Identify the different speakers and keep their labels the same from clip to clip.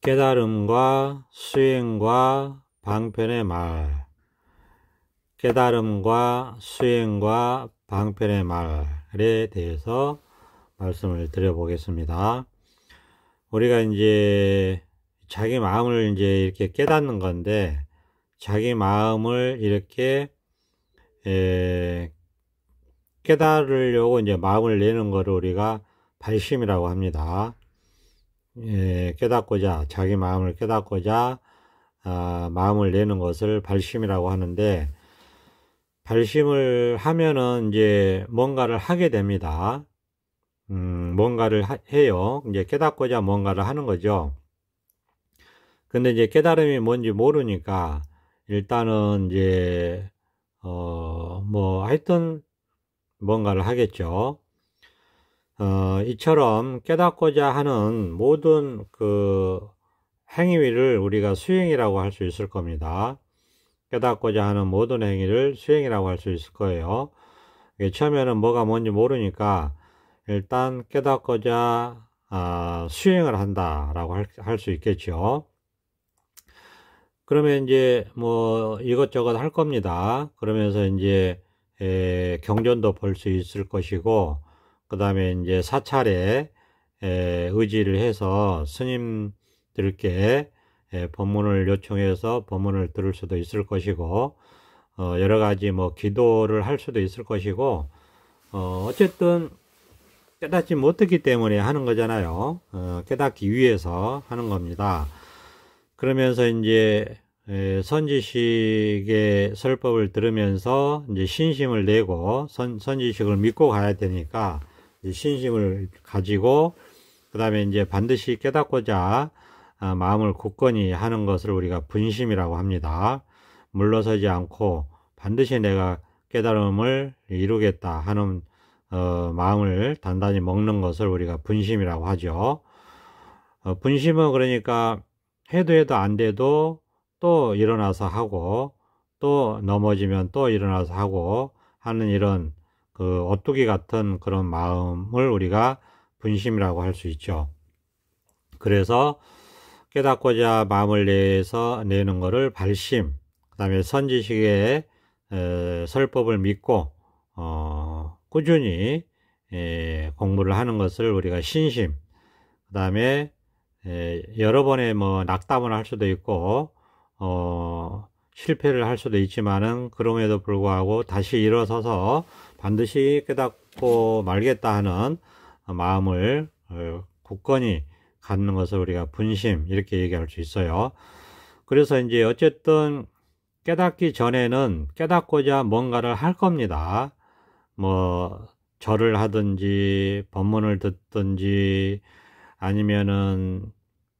Speaker 1: 깨달음과 수행과 방편의 말. 깨달음과 수행과 방편의 말에 대해서 말씀을 드려보겠습니다. 우리가 이제 자기 마음을 이제 이렇게 깨닫는 건데, 자기 마음을 이렇게 깨달으려고 이제 마음을 내는 거를 우리가 발심이라고 합니다. 깨닫고자, 자기 마음을 깨닫고자 마음을 내는 것을 발심이라고 하는데, 발심을 하면은 이제 뭔가를 하게 됩니다. 뭔가를 해요. 이제 깨닫고자 뭔가를 하는 거죠. 근데 이제 깨달음이 뭔지 모르니까 일단은 이제 하여튼 뭔가를 하겠죠. 이처럼 깨닫고자 하는 모든 그 행위를 우리가 수행이라고 할 수 있을 겁니다. 깨닫고자 하는 모든 행위를 수행이라고 할 수 있을 거예요. 처음에는 뭐가 뭔지 모르니까 일단 깨닫고자 수행을 한다라고 할 수 있겠죠. 그러면 이제 뭐 이것저것 할 겁니다. 그러면서 이제 경전도 볼 수 있을 것이고, 그 다음에 이제 사찰에 의지를 해서 스님들께 법문을 요청해서 법문을 들을 수도 있을 것이고, 여러 가지 뭐 기도를 할 수도 있을 것이고, 어쨌든 깨닫지 못했기 때문에 하는 거잖아요. 깨닫기 위해서 하는 겁니다. 그러면서 이제 선지식의 설법을 들으면서 이제 신심을 내고 선지식을 믿고 가야 되니까 이제 신심을 가지고, 그 다음에 이제 반드시 깨닫고자 마음을 굳건히 하는 것을 우리가 분심이라고 합니다. 물러서지 않고 반드시 내가 깨달음을 이루겠다 하는 마음을 단단히 먹는 것을 우리가 분심이라고 하죠. 분심은 그러니까 해도 안 돼도 또 일어나서 하고, 또 넘어지면 또 일어나서 하고 하는 이런 그 오뚜기 같은 그런 마음을 우리가 분심이라고 할 수 있죠. 그래서 깨닫고자 마음을 내는 것을 발심, 그 다음에 선지식의 설법을 믿고 꾸준히 공부를 하는 것을 우리가 신심, 그 다음에 여러 번의 뭐 낙담을 할 수도 있고 실패를 할 수도 있지만은, 그럼에도 불구하고 다시 일어서서 반드시 깨닫고 말겠다 하는 마음을 굳건히 갖는 것을 우리가 분심, 이렇게 얘기할 수 있어요. 그래서 이제 어쨌든 깨닫기 전에는 깨닫고자 뭔가를 할 겁니다. 뭐 절을 하든지 법문을 듣든지, 아니면은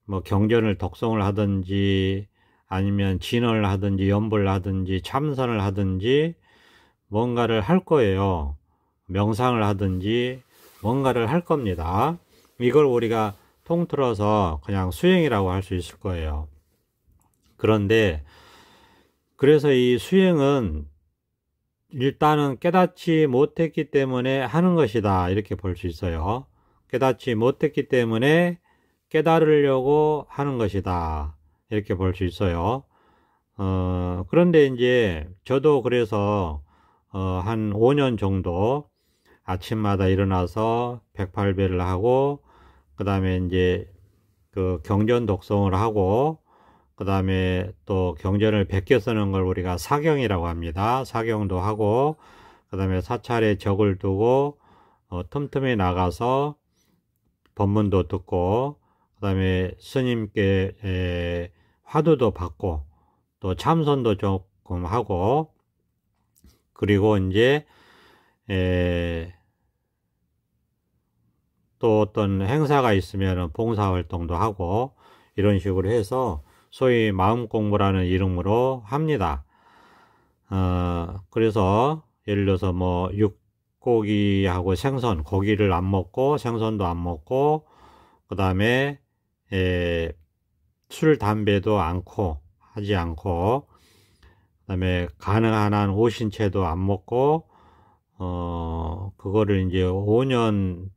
Speaker 1: 뭐 경전을 독송을 하든지, 아니면 진언을 하든지 연불을 하든지 참선을 하든지 뭔가를 할 거예요. 명상을 하든지 뭔가를 할 겁니다. 이걸 우리가 통틀어서 그냥 수행이라고 할 수 있을 거예요. 그런데 그래서 이 수행은 일단은 깨닫지 못했기 때문에 하는 것이다, 이렇게 볼 수 있어요. 깨닫지 못했기 때문에 깨달으려고 하는 것이다, 이렇게 볼 수 있어요. 그런데 이제 저도 그래서 한 5년 정도 아침마다 일어나서 108배를 하고, 그 다음에 이제 그 경전 독송을 하고, 그 다음에 또 경전을 100개 쓰는 걸 우리가 사경이라고 합니다. 사경도 하고, 그 다음에 사찰에 적을 두고 틈틈이 나가서 법문도 듣고, 그 다음에 스님께 화두도 받고, 또 참선도 조금 하고, 그리고 이제 또 어떤 행사가 있으면 봉사활동도 하고, 이런 식으로 해서 소위 마음 공부라는 이름으로 합니다. 그래서 예를 들어서 뭐 육고기하고 생선, 고기를 안 먹고 생선도 안 먹고, 그 다음에 술 담배도 하지 않고, 그 다음에 가능한 한 오신채도 안 먹고, 그거를 이제 5년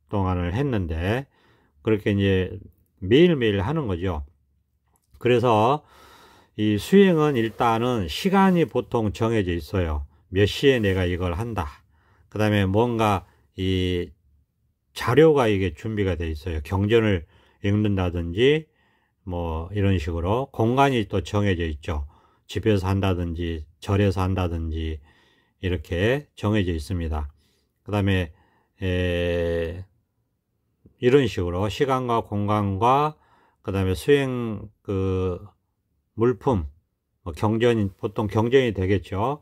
Speaker 1: 동안을 했는데, 그렇게 이제 매일매일 하는 거죠. 그래서 이 수행은 일단은 시간이 보통 정해져 있어요. 몇 시에 내가 이걸 한다. 그 다음에 뭔가 이 자료가 이게 준비가 돼 있어요. 경전을 읽는다든지 뭐 이런 식으로 공간이 또 정해져 있죠. 집에서 한다든지 절에서 한다든지 이렇게 정해져 있습니다. 그 다음에 이런 식으로 시간과 공간과 그 다음에 수행 그 물품 경전이 보통 경전이 되겠죠.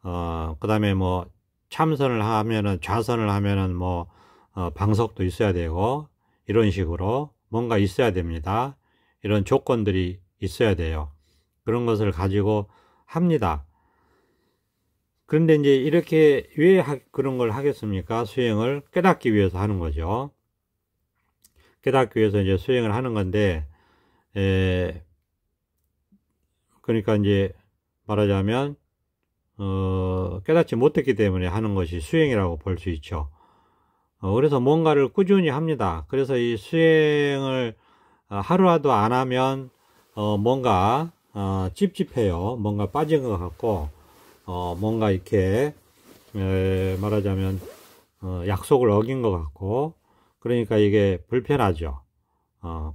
Speaker 1: 그 다음에 뭐 참선을 하면은 좌선을 하면은 뭐 방석도 있어야 되고 이런 식으로 뭔가 있어야 됩니다. 이런 조건들이 있어야 돼요. 그런 것을 가지고 합니다. 그런데 이제 이렇게 왜 그런 걸 하겠습니까? 수행을 깨닫기 위해서 하는 거죠. 깨닫기 위해서 이제 수행을 하는 건데, 그러니까 이제 말하자면, 깨닫지 못했기 때문에 하는 것이 수행이라고 볼 수 있죠. 그래서 뭔가를 꾸준히 합니다. 그래서 이 수행을 하루라도 안 하면, 뭔가, 찝찝해요. 뭔가 빠진 것 같고, 뭔가 이렇게, 말하자면, 약속을 어긴 것 같고, 그러니까 이게 불편하죠.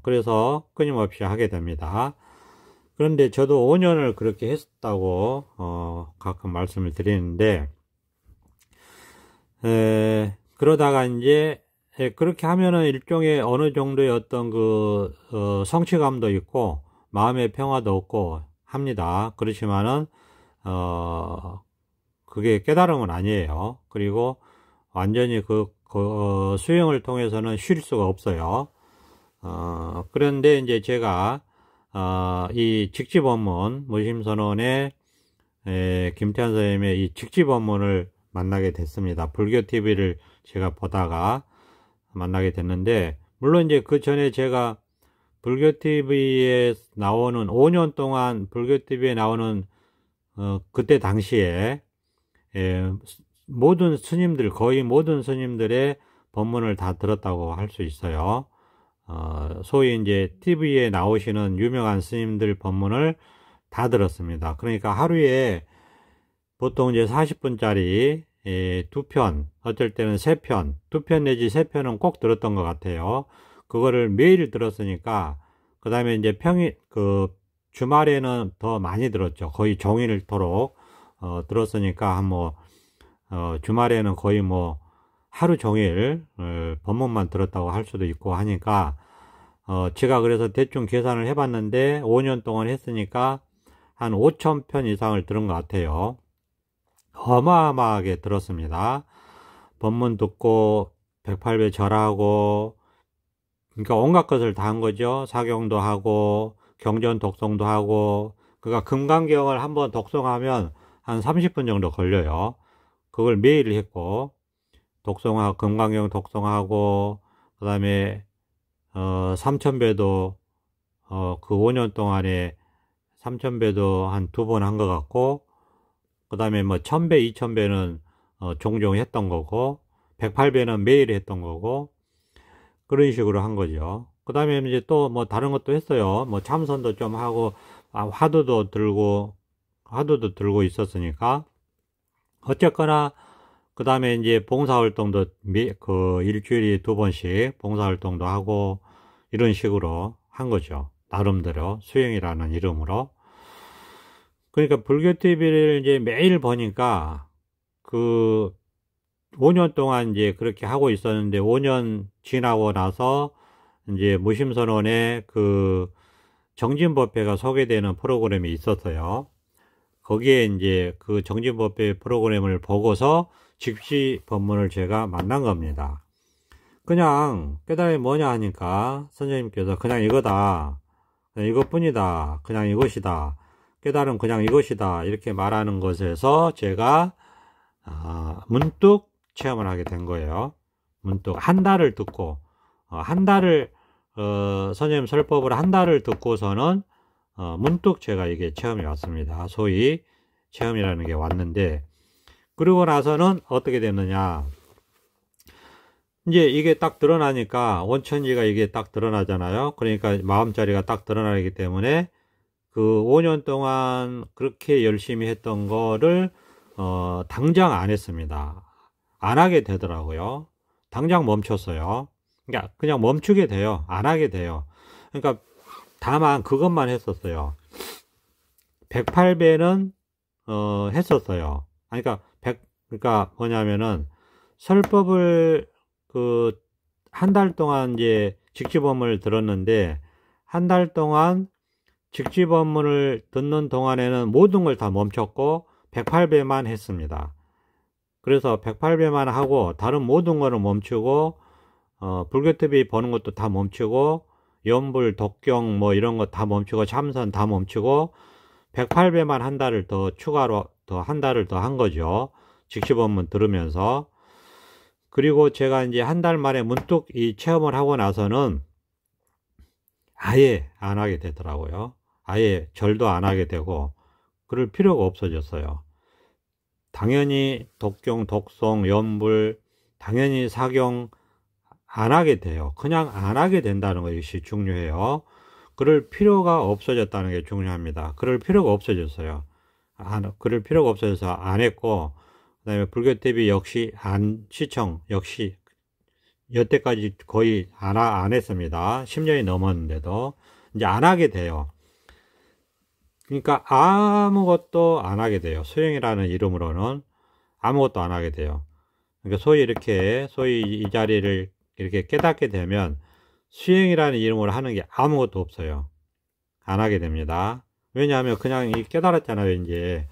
Speaker 1: 그래서 끊임없이 하게 됩니다. 그런데 저도 5년을 그렇게 했다고, 가끔 말씀을 드리는데, 그러다가 이제, 그렇게 하면은 일종의 어느 정도의 어떤 성취감도 있고, 마음의 평화도 얻고 합니다. 그렇지만은, 그게 깨달음은 아니에요. 그리고 완전히 수행을 통해서는 쉴 수가 없어요. 그런데 이제 제가, 이 직지법문, 무심선언의 김태환 선생님의 이 직지법문을 만나게 됐습니다. 불교TV를 제가 보다가 만나게 됐는데, 물론 이제 그 전에 제가 불교TV에 나오는 5년 동안 불교TV에 나오는 그때 당시에 모든 스님들, 거의 모든 스님들의 법문을 다 들었다고 할 수 있어요. 소위 이제 TV에 나오시는 유명한 스님들 법문을 다 들었습니다. 그러니까 하루에 보통 이제 40분짜리 2편, 어쩔 때는 3편, 2편 내지 3편은 꼭 들었던 것 같아요. 그거를 매일 들었으니까, 그 다음에 이제 주말에는 더 많이 들었죠. 거의 종일토록, 들었으니까, 주말에는 거의 뭐, 하루 종일, 법문만 들었다고 할 수도 있고 하니까, 제가 그래서 대충 계산을 해봤는데, 5년 동안 했으니까, 한 5,000편 이상을 들은 것 같아요. 어마어마하게 들었습니다. 법문 듣고, 108배 절하고, 그러니까 온갖 것을 다 한 거죠. 사경도 하고, 경전 독송도 하고, 그러니까 금강경을 한번 독송하면 한 30분 정도 걸려요. 그걸 매일 했고, 금강경 독송하고, 그 다음에, 3000배도, 그 5년 동안에 3000배도 한 2번 한 것 같고, 그 다음에 뭐 1000배, 2000배는 종종 했던 거고, 108배는 매일 했던 거고, 그런 식으로 한 거죠. 그 다음에 이제 또 뭐 다른 것도 했어요. 뭐 참선도 좀 하고, 화두도 들고 있었으니까. 어쨌거나, 그 다음에 이제 봉사활동도 일주일에 2번씩 봉사활동도 하고, 이런 식으로 한 거죠. 나름대로 수행이라는 이름으로. 그러니까 불교TV를 이제 매일 보니까, 5년 동안 이제 그렇게 하고 있었는데, 5년 지나고 나서, 이제 무심선언에 정진법회가 소개되는 프로그램이 있었어요. 거기에 이제 그 정진법회 프로그램을 보고서 직시 법문을 제가 만난 겁니다. 그냥 깨달음이 뭐냐 하니까 선생님께서 그냥 이거다. 그냥 이것뿐이다. 그냥 이것이다. 깨달음 그냥 이것이다. 이렇게 말하는 것에서 제가 문득 체험을 하게 된 거예요. 문득 한 달을 듣고 선생님 설법을 한 달을 듣고서는 문득 제가 이게 체험이 왔습니다. 소위 체험이라는 게 왔는데, 그러고 나서는 어떻게 됐느냐, 이제 이게 딱 드러나니까 원천지가 이게 딱 드러나잖아요. 그러니까 마음자리가 딱 드러나기 때문에 그 5년 동안 그렇게 열심히 했던 거를 당장 안 했습니다. 안 하게 되더라고요. 당장 멈췄어요. 그러니까 그냥 멈추게 돼요. 안 하게 돼요. 그러니까 다만 그것만 했었어요. 108배는 했었어요. 그러니까 뭐냐면은 설법을 그 한 달 동안 이제 직지법문을 들었는데, 한 달 동안 직지법문을 듣는 동안에는 모든 걸 다 멈췄고 108배만 했습니다. 그래서 108배만 하고 다른 모든 거를 멈추고 불교TV 보는 것도 다 멈추고 연불, 독경 뭐 이런 거 다 멈추고 참선 다 멈추고 108배만 한 달을 더 추가로 한 달을 더 한 거죠. 직시법문 들으면서. 그리고 제가 이제 한 달 만에 문득 이 체험을 하고 나서는 아예 안 하게 되더라고요. 아예 절도 안 하게 되고 그럴 필요가 없어졌어요. 당연히 독경, 독송, 연불, 당연히 사경 안 하게 돼요. 그냥 안 하게 된다는 것이 중요해요. 그럴 필요가 없어졌다는 게 중요합니다. 그럴 필요가 없어졌어요. 그럴 필요가 없어져서 안 했고, 그 다음에 불교TV 역시 시청 역시 여태까지 거의 안 했습니다. 10년이 넘었는데도 이제 안 하게 돼요. 그러니까 아무것도 안 하게 돼요. 수행이라는 이름으로는 아무것도 안 하게 돼요. 그러니까 소위 이 자리를 이렇게 깨닫게 되면 수행이라는 이름으로 하는 게 아무것도 없어요. 안 하게 됩니다. 왜냐하면 그냥 깨달았잖아요. 이제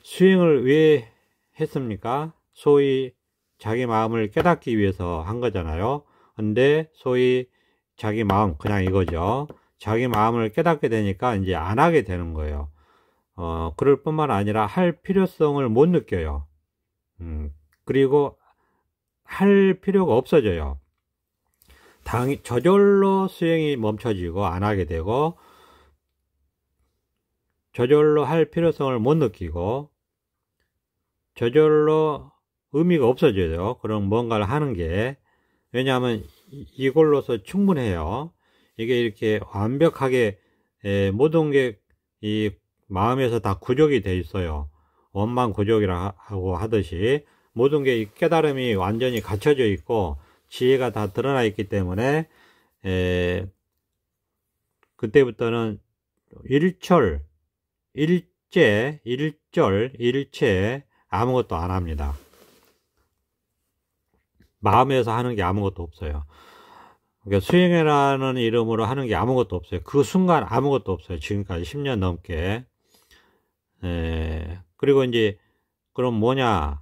Speaker 1: 수행을 왜 했습니까? 소위 자기 마음을 깨닫기 위해서 한 거잖아요. 근데 소위 자기 마음, 그냥 이거죠. 자기 마음을 깨닫게 되니까 이제 안 하게 되는 거예요. 그럴 뿐만 아니라 할 필요성을 못 느껴요. 그리고 할 필요가 없어져요. 저절로 수행이 멈춰지고 안 하게 되고, 저절로 할 필요성을 못 느끼고, 저절로 의미가 없어져요. 그럼 뭔가를 하는 게. 왜냐하면 이걸로서 충분해요. 이게 이렇게 완벽하게 모든 게 이 마음에서 다 구족이 돼 있어요. 원만 구족이라고 하듯이 모든 게 이 깨달음이 완전히 갖춰져 있고 지혜가 다 드러나 있기 때문에 그때부터는 일절, 일체 아무것도 안 합니다. 마음에서 하는 게 아무것도 없어요. 그러니까 수행이라는 이름으로 하는 게 아무것도 없어요. 그 순간 아무것도 없어요. 지금까지 10년 넘게. 그리고 이제 그럼 뭐냐,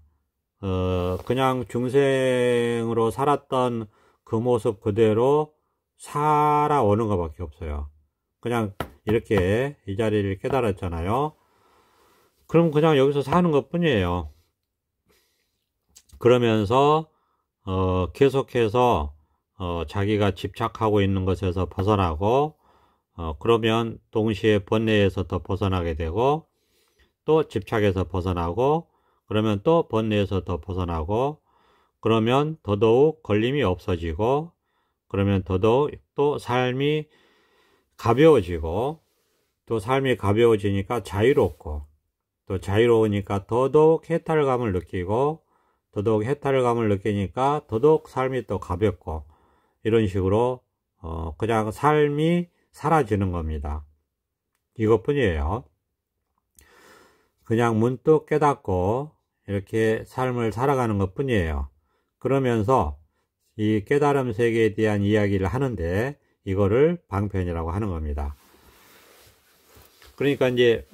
Speaker 1: 그냥 중생으로 살았던 그 모습 그대로 살아오는 것밖에 없어요. 그냥 이렇게 이 자리를 깨달았잖아요. 그럼 그냥 여기서 사는 것 뿐이에요. 그러면서 계속해서 자기가 집착하고 있는 것에서 벗어나고, 그러면 동시에 번뇌에서 더 벗어나게 되고, 또 집착에서 벗어나고, 그러면 또 번뇌에서 더 벗어나고, 그러면 더더욱 걸림이 없어지고, 그러면 더더욱 또 삶이 가벼워지고, 또 삶이 가벼워지니까 자유롭고, 또 자유로우니까 더더욱 해탈감을 느끼고, 더더욱 해탈감을 느끼니까 더더욱 삶이 또 가볍고, 이런 식으로 그냥 삶이 사라지는 겁니다. 이것뿐이에요. 그냥 문득 깨닫고 이렇게 삶을 살아가는 것 뿐이에요. 그러면서 이 깨달음 세계에 대한 이야기를 하는데 이거를 방편이라고 하는 겁니다. 그러니까 이제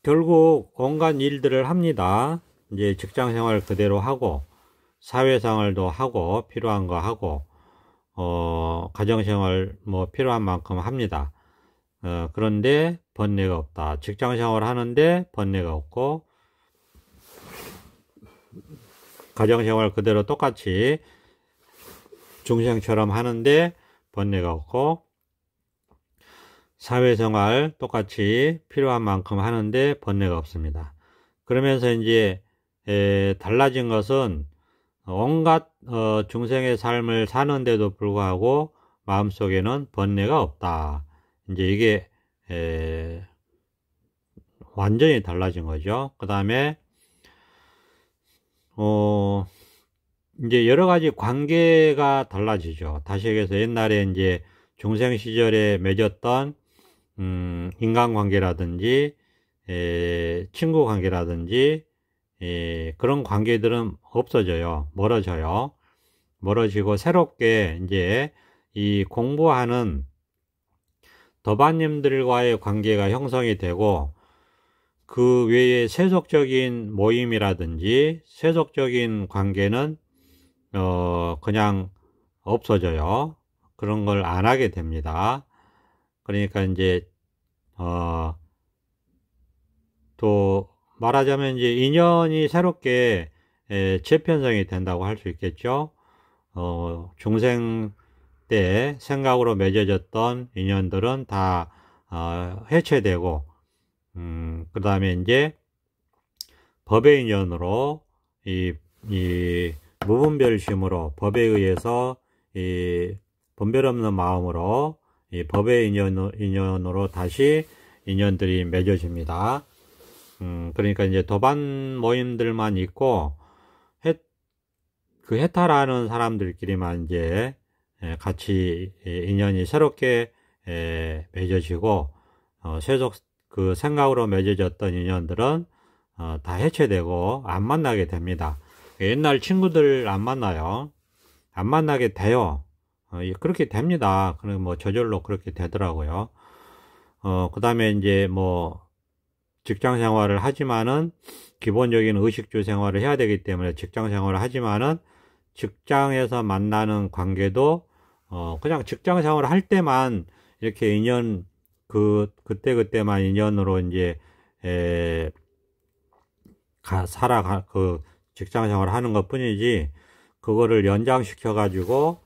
Speaker 1: 결국 온갖 일들을 합니다. 이제 직장 생활 그대로 하고 사회생활도 하고 필요한 거 하고 가정생활 뭐 필요한 만큼 합니다. 그런데 번뇌가 없다. 직장생활 하는데 번뇌가 없고, 가정생활 그대로 똑같이 중생처럼 하는데 번뇌가 없고, 사회생활 똑같이 필요한 만큼 하는데 번뇌가 없습니다. 그러면서 이제 달라진 것은 온갖 중생의 삶을 사는데도 불구하고 마음속에는 번뇌가 없다. 이제 이게 완전히 달라진 거죠. 그 다음에 이제 여러 가지 관계가 달라지죠. 다시 얘기해서 옛날에 이제 중생 시절에 맺었던 인간관계라든지 친구 관계라든지 그런 관계들은 없어져요. 멀어지고 새롭게 이제 이 공부하는 도반님들과의 관계가 형성이 되고, 그 외에 세속적인 모임이라든지 세속적인 관계는 그냥 없어져요. 그런 걸 안 하게 됩니다. 그러니까 이제 또 말하자면 이제 인연이 새롭게 재편성이 된다고 할 수 있겠죠. 중생 때 생각으로 맺어졌던 인연들은 다 해체되고, 그 다음에 이제 법의 인연으로 이 무분별심으로 법에 의해서 이 분별 없는 마음으로 이 법의 인연으로 다시 인연들이 맺어집니다. 그러니까 이제 도반 모임들만 있고 그 해탈하는 사람들끼리만 이제 같이 인연이 새롭게 맺어지고, 세속 그 생각으로 맺어졌던 인연들은 다 해체되고 안 만나게 됩니다. 옛날 친구들 안 만나요. 안 만나게 돼요. 그렇게 됩니다. 그럼 뭐 저절로 그렇게 되더라고요. 그 다음에 이제 뭐 직장 생활을 하지만은 기본적인 의식주 생활을 해야 되기 때문에 직장 생활을 하지만은 직장에서 만나는 관계도 그냥 직장 생활을 할 때만 이렇게 인연 그때만 인연으로 이제 그 직장 생활을 하는 것 뿐이지, 그거를 연장시켜 가지고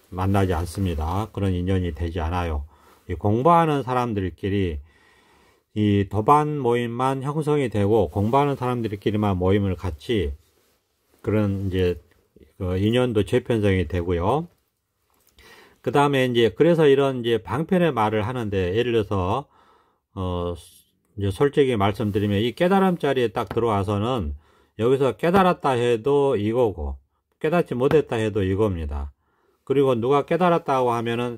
Speaker 1: 만나지 않습니다. 그런 인연이 되지 않아요. 이 공부하는 사람들끼리 이 도반 모임만 형성이 되고, 공부하는 사람들끼리만 모임을 갖지, 그런 이제 인연도 재편성이 되고요. 그 다음에 이제 그래서 이런 이제 방편의 말을 하는데, 예를 들어서 이제 솔직히 말씀드리면 이 깨달음 자리에 딱 들어와서는 여기서 깨달았다 해도 이거고 깨닫지 못했다 해도 이겁니다. 그리고 누가 깨달았다고 하면은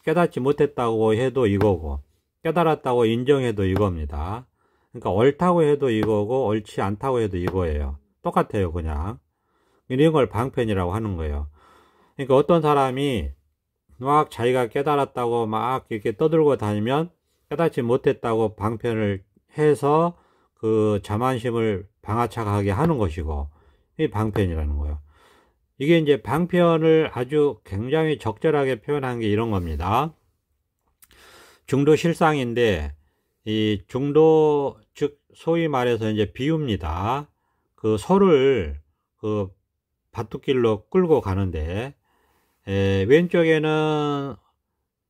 Speaker 1: 깨닫지 못했다고 해도 이거고 깨달았다고 인정해도 이겁니다. 그러니까 옳다고 해도 이거고 옳지 않다고 해도 이거예요. 똑같아요. 그냥 이런 걸 방편이라고 하는 거예요. 그러니까 어떤 사람이 막 자기가 깨달았다고 막 이렇게 떠들고 다니면 깨닫지 못했다고 방편을 해서 그 자만심을 방아착하게 하는 것이고, 이 방편이라는 거예요. 이게 이제 방편을 아주 굉장히 적절하게 표현한 게 이런 겁니다. 중도 실상인데, 이 중도, 즉 소위 말해서 이제 비유입니다. 그 소를 그 밭두길로 끌고 가는데, 왼쪽에는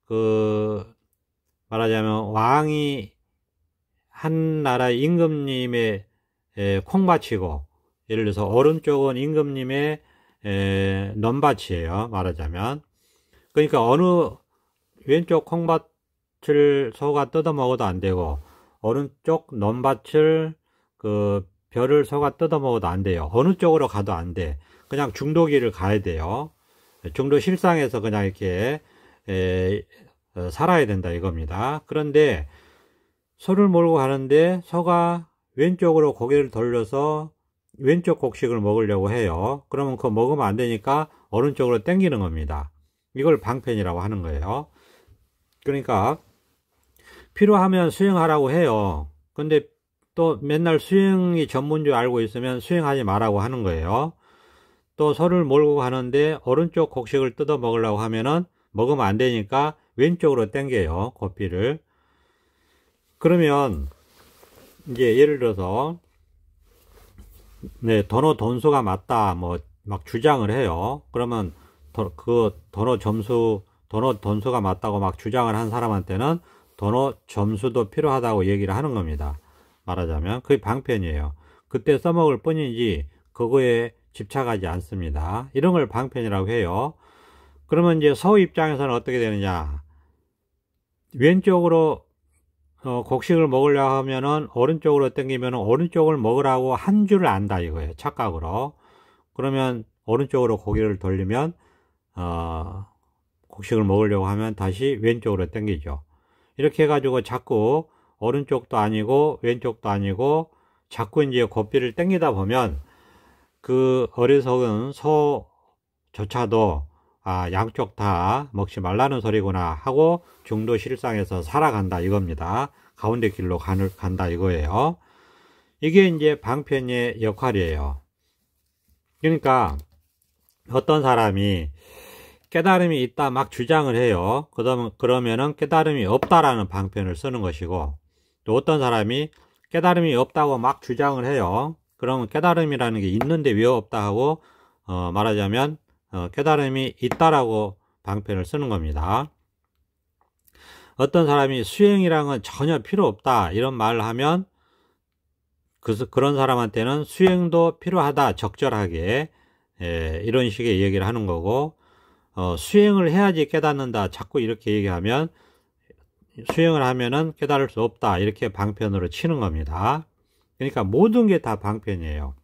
Speaker 1: 그 말하자면 왕이 한 나라의 임금님의 콩밭이고, 예를 들어서 오른쪽은 임금님의 넘밭이에요. 말하자면. 그러니까 어느 왼쪽 콩밭을 소가 뜯어 먹어도 안 되고, 오른쪽 넘밭을 그 벼를 소가 뜯어 먹어도 안 돼요. 어느 쪽으로 가도 안 돼. 그냥 중도길을 가야 돼요. 중도 실상에서 그냥 이렇게 살아야 된다 이겁니다. 그런데 소를 몰고 가는데 소가 왼쪽으로 고개를 돌려서 왼쪽 곡식을 먹으려고 해요. 그러면 그거 먹으면 안 되니까 오른쪽으로 당기는 겁니다. 이걸 방편이라고 하는 거예요. 그러니까 필요하면 수행하라고 해요. 근데 또 맨날 수행이 전문 줄 알고 있으면 수행하지 말라고 하는 거예요. 또 소를 몰고 가는데 오른쪽 곡식을 뜯어 먹으려고 하면은 먹으면 안 되니까 왼쪽으로 당겨요. 고삐를. 그러면 이제 예를 들어서 네, 도노 돈수가 맞다 뭐 막 주장을 해요. 그러면 그 도노 돈수가 맞다고 막 주장을 한 사람한테는 도노 점수도 필요하다고 얘기를 하는 겁니다. 말하자면 그게 방편이에요. 그때 써먹을 뿐이지 그거에 집착하지 않습니다. 이런 걸 방편이라고 해요. 그러면 이제 소 입장에서는 어떻게 되느냐? 왼쪽으로 곡식을 먹으려고 하면은 오른쪽으로 당기면 오른쪽을 먹으라고 한 줄을 안다 이거예요. 착각으로. 그러면 오른쪽으로 고개를 돌리면 곡식을 먹으려고 하면 다시 왼쪽으로 당기죠. 이렇게 해가지고 자꾸 오른쪽도 아니고 왼쪽도 아니고 자꾸 이제 고삐를 당기다 보면 그 어리석은 소조차도 양쪽 다 먹지 말라는 소리구나 하고 중도실상에서 살아간다 이겁니다. 가운데 길로 간다 이거예요. 이게 이제 방편의 역할이에요. 그러니까 어떤 사람이 깨달음이 있다 막 주장을 해요. 그러면은 깨달음이 없다라는 방편을 쓰는 것이고, 또 어떤 사람이 깨달음이 없다고 막 주장을 해요. 그러면 깨달음이라는 게 있는데 왜 없다 하고 말하자면 깨달음이 있다라고 방편을 쓰는 겁니다. 어떤 사람이 수행이라는 건 전혀 필요 없다 이런 말을 하면 그런 사람한테는 수행도 필요하다 적절하게 이런 식의 얘기를 하는 거고, 수행을 해야지 깨닫는다 자꾸 이렇게 얘기하면 수행을 하면은 깨달을 수 없다 이렇게 방편으로 치는 겁니다. 그러니까 모든 게 다 방편이에요.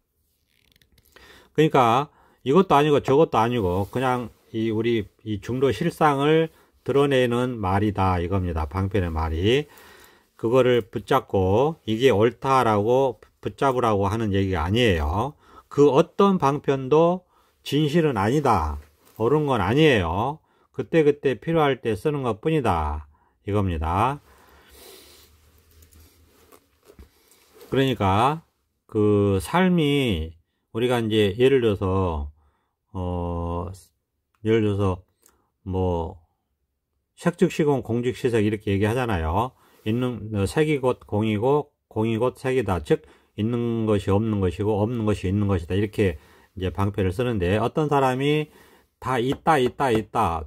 Speaker 1: 그러니까 이것도 아니고 저것도 아니고 그냥 우리 중도 실상을 드러내는 말이다 이겁니다. 방편의 말이. 그거를 붙잡고 이게 옳다라고 붙잡으라고 하는 얘기가 아니에요. 그 어떤 방편도 진실은 아니다. 옳은 건 아니에요. 그때그때 필요할 때 쓰는 것 뿐이다 이겁니다. 그러니까 그 삶이 우리가 이제 예를 들어서 뭐 색즉시공 공즉시색 이렇게 얘기하잖아요. 있는 색이 곧 공이고 공이 곧 색이다. 즉 있는 것이 없는 것이고 없는 것이 있는 것이다. 이렇게 이제 방편을 쓰는데, 어떤 사람이 다 있다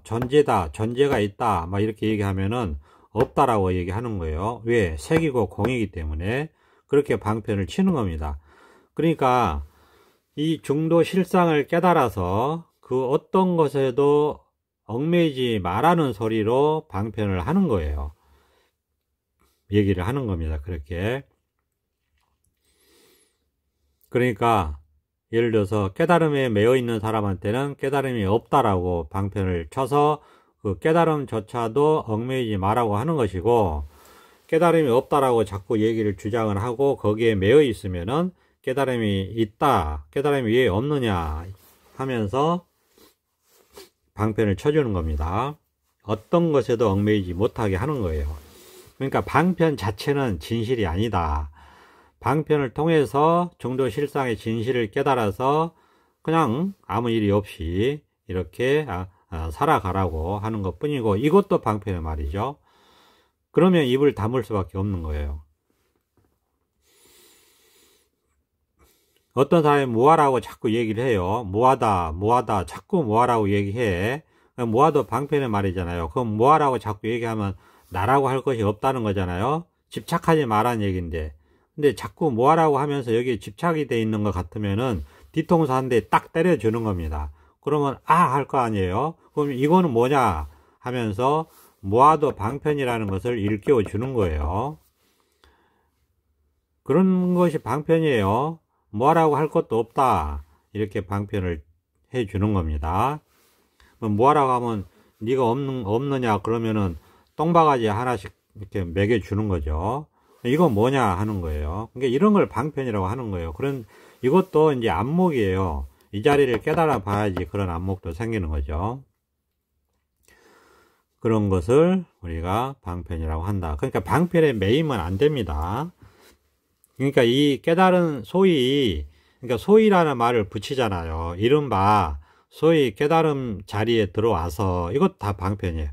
Speaker 1: 존재가 있다 막 이렇게 얘기하면은 없다라고 얘기하는 거예요. 왜? 색이고 공이기 때문에 그렇게 방편을 치는 겁니다. 그러니까 이 중도 실상을 깨달아서 그 어떤 것에도 얽매이지 말라는 소리로 방편을 하는 거예요. 얘기를 하는 겁니다. 그렇게. 그러니까 예를 들어서 깨달음에 매여 있는 사람한테는 깨달음이 없다라고 방편을 쳐서 그 깨달음조차도 얽매이지 말라고 하는 것이고, 깨달음이 없다라고 자꾸 얘기를 주장을 하고 거기에 매여 있으면은 깨달음이 있다, 깨달음이 왜 없느냐 하면서 방편을 쳐주는 겁니다. 어떤 것에도 얽매이지 못하게 하는 거예요. 그러니까 방편 자체는 진실이 아니다. 방편을 통해서 중도 실상의 진실을 깨달아서 그냥 아무 일이 없이 이렇게 살아가라고 하는 것 뿐이고, 이것도 방편의 말이죠. 그러면 입을 다물 수밖에 없는 거예요. 어떤 사람이 무아라고 자꾸 얘기를 해요. 무아다 자꾸 무아라고 얘기해. 무아도 방편의 말이잖아요. 그럼 무아라고 자꾸 얘기하면 나라고 할 것이 없다는 거잖아요. 집착하지 말라는 얘기인데, 근데 자꾸 무아라고 하면서 여기에 집착이 돼 있는 것 같으면은 뒤통수 한 대 딱 때려주는 겁니다. 그러면 할 거 아니에요. 그럼 이거는 뭐냐 하면서 무아도 방편이라는 것을 일깨워 주는 거예요. 그런 것이 방편이에요. 무아라고 할 것도 없다 이렇게 방편을 해 주는 겁니다. 무아라고 하면 네가 없느냐 그러면은 똥바가지 하나씩 이렇게 먹여 주는 거죠. 이건 뭐냐 하는 거예요. 그러니까 이런 걸 방편이라고 하는 거예요. 이것도 이제 안목이에요. 이 자리를 깨달아 봐야지 그런 안목도 생기는 거죠. 그런 것을 우리가 방편이라고 한다. 그러니까 방편에 매이면 안 됩니다. 그러니까 이 깨달은 그러니까 소위라는 말을 붙이잖아요. 이른바 소위 깨달음 자리에 들어와서, 이것도 다 방편이에요.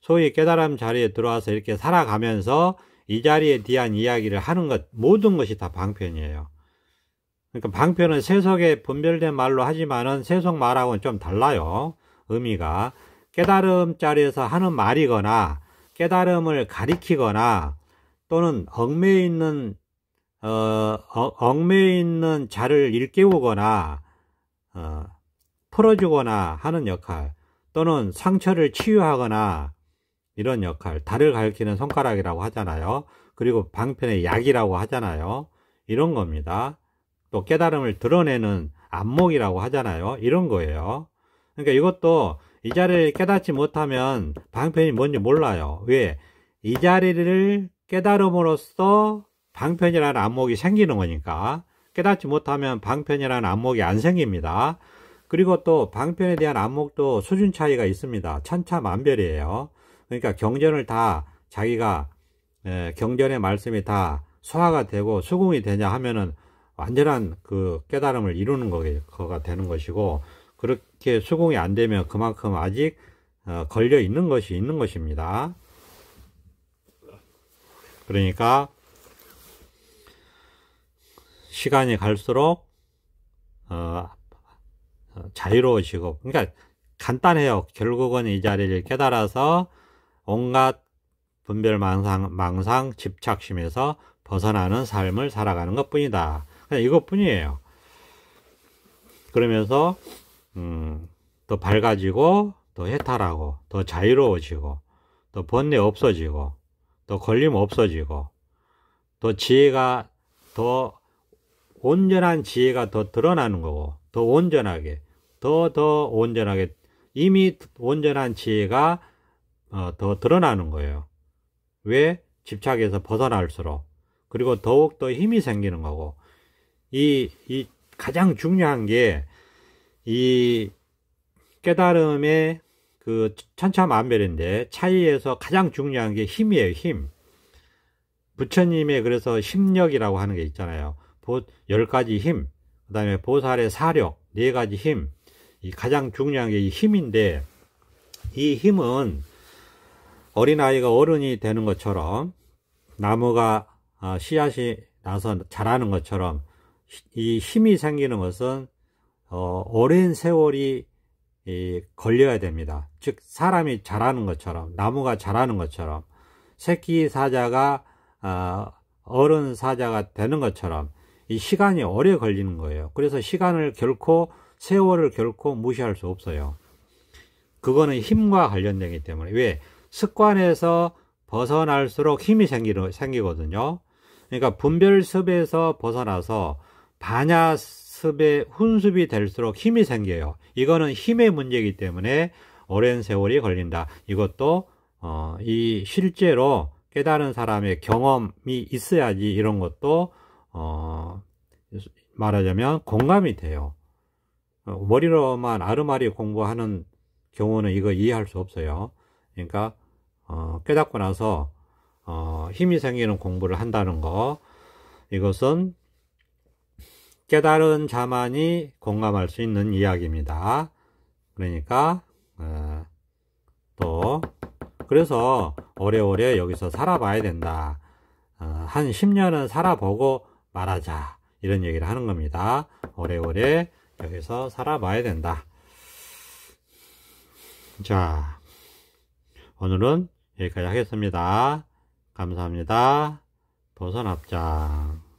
Speaker 1: 소위 깨달음 자리에 들어와서 이렇게 살아가면서 이 자리에 대한 이야기를 하는 것, 모든 것이 다 방편이에요. 그러니까 방편은 세속에 분별된 말로 하지만은 세속 말하고는 좀 달라요. 의미가. 깨달음 자리에서 하는 말이거나 깨달음을 가리키거나 또는 얽매여 있는 자를 일깨우거나 풀어주거나 하는 역할, 또는 상처를 치유하거나 이런 역할, 달을 가리키는 손가락이라고 하잖아요. 그리고 방편의 약이라고 하잖아요. 이런 겁니다. 또 깨달음을 드러내는 안목이라고 하잖아요. 이런 거예요. 그러니까 이것도 이 자리를 깨닫지 못하면 방편이 뭔지 몰라요. 왜? 이 자리를 깨달음으로써 방편이라는 안목이 생기는 거니까. 깨닫지 못하면 방편이라는 안목이 안 생깁니다. 그리고 또 방편에 대한 안목도 수준 차이가 있습니다. 천차만별이에요. 그러니까 경전을 다 자기가 경전의 말씀이 다 소화가 되고 수긍이 되냐 하면은 완전한 그 깨달음을 이루는 거가 되는 것이고, 그렇게 수긍이 안 되면 그만큼 아직 걸려 있는 것이 있는 것입니다. 그러니까 시간이 갈수록 자유로워지고, 그러니까 간단해요. 결국은 이 자리를 깨달아서 온갖 분별 망상 집착심에서 벗어나는 삶을 살아가는 것 뿐이다. 그냥 이것 뿐이에요. 그러면서 더 밝아지고, 더 해탈하고, 더 자유로워지고, 더 번뇌 없어지고, 더 걸림 없어지고, 더 지혜가, 더 온전한 지혜가 더 드러나는 거고, 더 온전하게, 더 온전하게, 이미 온전한 지혜가 더 드러나는 거예요. 왜? 집착에서 벗어날수록. 그리고 더욱더 힘이 생기는 거고, 이 가장 중요한 게, 이 깨달음의 그 천차만별인데, 차이에서 가장 중요한 게 힘이에요, 힘. 부처님의 그래서 힘력이라고 하는 게 있잖아요. 10가지 힘, 그 다음에 보살의 사력, 4가지 힘. 이 가장 중요한 게 이 힘인데, 이 힘은 어린아이가 어른이 되는 것처럼, 나무가 씨앗이 나서 자라는 것처럼, 이 힘이 생기는 것은 오랜 세월이 걸려야 됩니다. 즉 사람이 자라는 것처럼, 나무가 자라는 것처럼, 새끼 사자가 어른 사자가 되는 것처럼 이 시간이 오래 걸리는 거예요. 그래서 시간을 결코, 세월을 결코 무시할 수 없어요. 그거는 힘과 관련되기 때문에. 왜? 습관에서 벗어날수록 힘이 생기거든요. 그러니까 분별습에서 벗어나서 반야습의 훈습이 될수록 힘이 생겨요. 이거는 힘의 문제이기 때문에 오랜 세월이 걸린다. 이것도 이 실제로 깨달은 사람의 경험이 있어야지 이런 것도 말하자면 공감이 돼요. 머리로만 아르마리 공부하는 경우는 이거 이해할 수 없어요. 그러니까 깨닫고 나서 힘이 생기는 공부를 한다는 거, 이것은 깨달은 자만이 공감할 수 있는 이야기입니다. 그러니까 또 그래서 오래오래 여기서 살아봐야 된다. 한 10년은 살아보고 말하자, 이런 얘기를 하는 겁니다. 오래오래 여기서 살아봐야 된다. 자, 오늘은 여기까지 하겠습니다. 감사합니다. 도선합장.